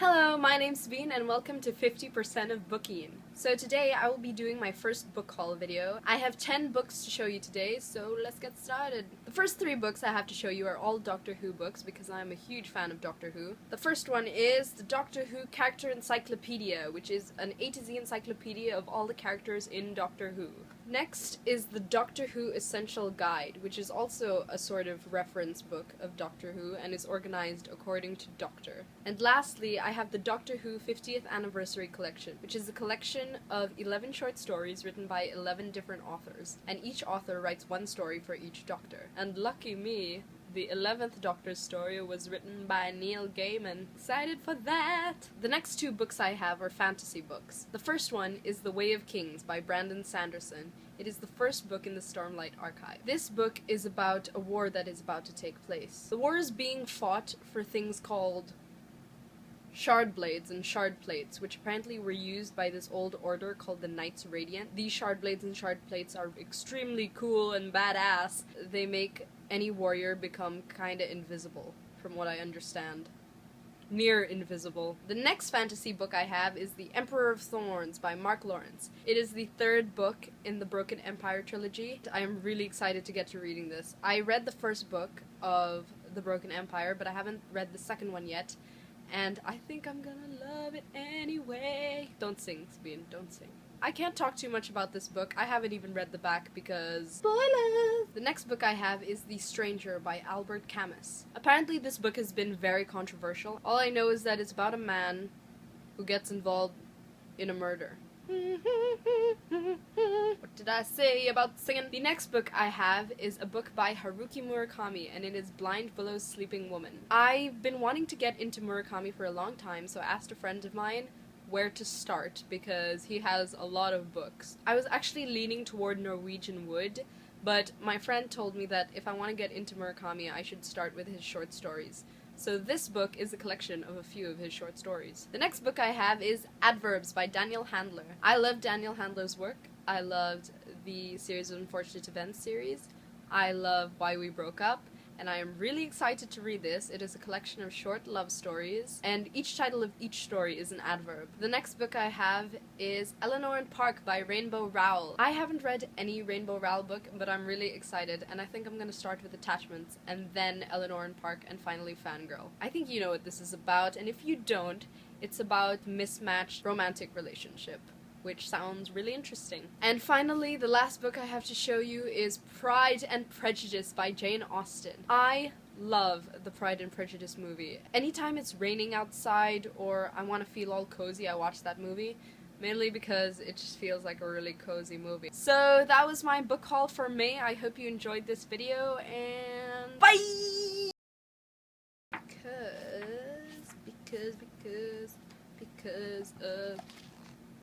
Hello, my name's Sabine and welcome to 50% of Booking. So today I will be doing my first book haul video. I have 10 books to show you today, so let's get started. The first 3 books I have to show you are all Doctor Who books because I'm a huge fan of Doctor Who. The first one is the Doctor Who Character Encyclopedia, which is an A to Z encyclopedia of all the characters in Doctor Who. Next is the Doctor Who Essential Guide, which is also a sort of reference book of Doctor Who and is organized according to Doctor. And lastly, I have the Doctor Who 50th Anniversary Collection, which is a collection of 11 short stories written by 11 different authors, and each author writes one story for each Doctor. And lucky me, the 11th Doctor's story was written by Neil Gaiman. Excited for that! The next 2 books I have are fantasy books. The first one is The Way of Kings by Brandon Sanderson. It is the first book in the Stormlight Archive. This book is about a war that is about to take place. The war is being fought for things called shard blades and shard plates, which apparently were used by this old order called the Knights Radiant. These shard blades and shard plates are extremely cool and badass. They make any warrior become kinda invisible, from what I understand. Near invisible. The next fantasy book I have is The Emperor of Thorns by Mark Lawrence. It is the 3rd book in the Broken Empire trilogy. I am really excited to get to reading this. I read the first book of the Broken Empire, but I haven't read the second one yet, and I think I'm gonna love it anyway. Don't sing, Sabine, don't sing. I can't talk too much about this book. I haven't even read the back because spoilers! The next book I have is The Stranger by Albert Camus. Apparently this book has been very controversial. All I know is that it's about a man who gets involved in a murder. What did I say about singing? The next book I have is a book by Haruki Murakami, and it is Blind Willow's Sleeping Woman. I've been wanting to get into Murakami for a long time, so I asked a friend of mine where to start because he has a lot of books. I was actually leaning toward Norwegian Wood, but my friend told me that if I want to get into Murakami, I should start with his short stories. So this book is a collection of a few of his short stories. The next book I have is Adverbs by Daniel Handler. I love Daniel Handler's work. I loved the Series of Unfortunate Events series. I love Why We Broke Up, and I am really excited to read this. It is a collection of short love stories, and each title of each story is an adverb. The next book I have is Eleanor Park by Rainbow Rowell. I haven't read any Rainbow Rowell book, but I'm really excited, and I think I'm gonna start with Attachments, and then Eleanor Park, and finally Fangirl. I think you know what this is about, and if you don't, it's about mismatched romantic relationship, which sounds really interesting. And finally, the last book I have to show you is Pride and Prejudice by Jane Austen. I love the Pride and Prejudice movie. Anytime it's raining outside or I want to feel all cozy, I watch that movie. Mainly because it just feels like a really cozy movie. So that was my book haul for May. I hope you enjoyed this video, and bye! Because of